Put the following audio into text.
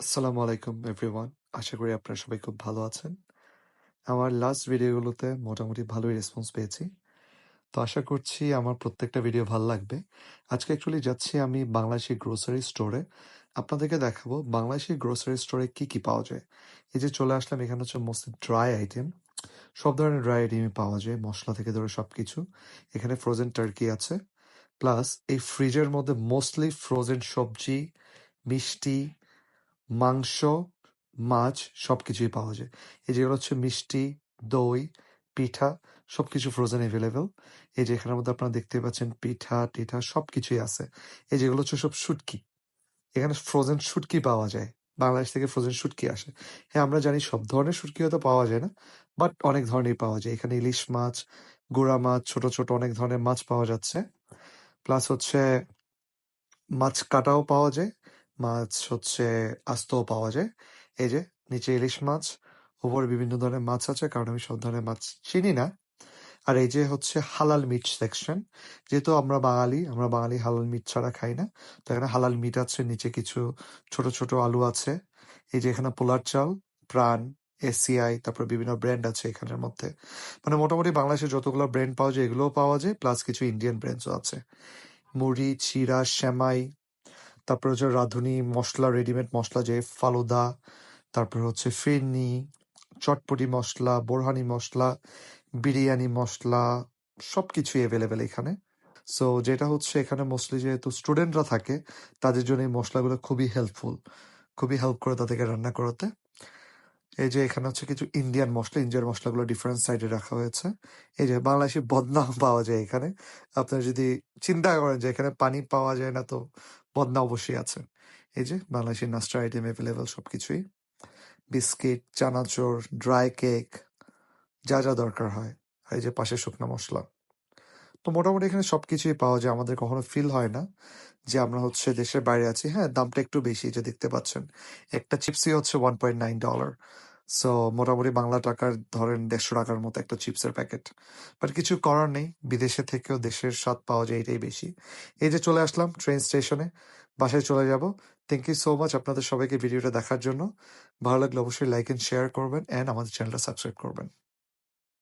আসসালামু আলাইকুম এভরিওয়ান। আশা করি আপনারা সবাই খুব ভালো আছেন। আমার লাস্ট ভিডিওগুলোতে মোটামুটি ভালোই রেসপন্স পেয়েছি। তো আশা করছি আমার প্রত্যেকটা ভিডিও ভালো লাগবে। আজকে অ্যাকচুয়ালি যাচ্ছি আমি বাংলাদেশি গ্রোসারি স্টোরে। আপনাদেরকে দেখাবো বাংলাদেশি গ্রোসারি স্টোরে কি, কি পাওয়া যায়। এই যে চলে আসলাম, এখানে হচ্ছে মোস্টলি ড্রাই আইটেম। সব ধরনের ড্রাই আইটেমই পাওয়া যায়, মসলা থেকে ধরে সবকিছু। এখানে ফ্রোজেন টার্কি আছে। প্লাস এই ফ্রিজের মধ্যে মোস্টলি ফ্রোজেন সবজি, মিষ্টি, মাংস, মাছ সবকিছুই পাওয়া যায়। এই যেগুলো হচ্ছে মিষ্টি, দই, পিঠা সবকিছু ফ্রোজেন এভেলেবেল। এই যে এখানের মধ্যে আপনারা দেখতে পাচ্ছেন পিঠা-টিঠা সবকিছুই আছে। এই যেগুলো হচ্ছে সব শুটকি। এখানে ফ্রোজেন শুটকি পাওয়া যায়। বাংলাদেশ থেকে ফ্রোজেন শুটকি আসে। হ্যাঁ, আমরা জানি সব ধরনের শুটকি হয়তো পাওয়া যায় না, বাট অনেক ধরনেরই পাওয়া যায়। এখানে ইলিশ মাছ, গুড়া মাছ, ছোট, ছোট অনেক ধরনের মাছ পাওয়া যাচ্ছে। প্লাস হচ্ছে মাছ কাটাও পাওয়া যায়, মাছ হচ্ছে আস্তও পাওয়া যায়। এই যে নিচে ইলিশ মাছ, উপরে বিভিন্ন ধরনের মাছ আছে, কারণ আমি সব ধরনের মাছ চিনি না। আর এই যে হচ্ছে হালাল মিট সেকশন। যেহেতু আমরা বাঙালি হালাল মিট ছাড়া খাই না। তো এখানে হালাল মিট আছে, নিচে কিছু ছোট ছোট আলু আছে। এই যে এখানে পোলার চাল, প্রাণ, এসিআই, তারপর বিভিন্ন ব্র্যান্ড আছে এখানের মধ্যে। মানে মোটামুটি বাংলাদেশে যতগুলো ব্র্যান্ড পাওয়া যায় এগুলোও পাওয়া যায়, প্লাস কিছু ইন্ডিয়ান ব্র্যান্ডসও আছে। মুড়ি, চিড়া, সেমাই, তারপর হচ্ছে রাঁধুনি মসলা, রেডিমেড মসলা, যে ফালুদা, তারপর হচ্ছে ফিরনি, চটপটি মসলা, বোরহানি মসলা, বিরিয়ানি মসলা সবকিছুই অ্যাভেলেবেল এখানে। সো যেটা হচ্ছে এখানে মোস্টলি যেহেতু স্টুডেন্টরা থাকে, তাদের জন্য এই মশলাগুলো খুবই হেল্পফুল, খুবই হেল্প করে তাদেরকে রান্না করাতে। এই যে এখানে হচ্ছে কিছু ইন্ডিয়ান মশলাগুলো ডিফারেন্ট সাইডে রাখা হয়েছে। এই যে বাংলাদেশি বদনাম পাওয়া যায় এখানে। আপনারা যদি চিন্তা করেন যে এখানে পানি পাওয়া যায় না, তো বদনা অবশ্যই আছে। এই যে বাংলাদেশি নাস্তা আইটেম অ্যাভেলেবেল সবকিছুই, বিস্কিট, চানাচুর, ড্রাই কেক, যা যা দরকার হয়। আর এই যে পাশে শুকনো মশলা। তো মোটামুটি এখানে সবকিছুই পাওয়া যায়। আমাদের কখনো ফিল হয় না যে আমরা হচ্ছে দেশের বাইরে আছি। হ্যাঁ, দামটা একটু বেশি, যে দেখতে পাচ্ছেন একটা চিপসই হচ্ছে $1.9। সো মোটামুটি বাংলা টাকার ধরেন 150 টাকার মতো একটা চিপসের প্যাকেট। বাট কিছু করার নেই, বিদেশে থেকেও দেশের স্বাদ পাওয়া যায়, এটাই বেশি। এই যে চলে আসলাম ট্রেন স্টেশনে, বাসায় চলে যাব। থ্যাংক ইউ সো মাচ আপনাদের সবাইকে ভিডিওটা দেখার জন্য। ভালো লাগলে অবশ্যই লাইক এন্ড শেয়ার করবেন, অ্যান্ড আমাদের চ্যানেলটা সাবস্ক্রাইব করবেন।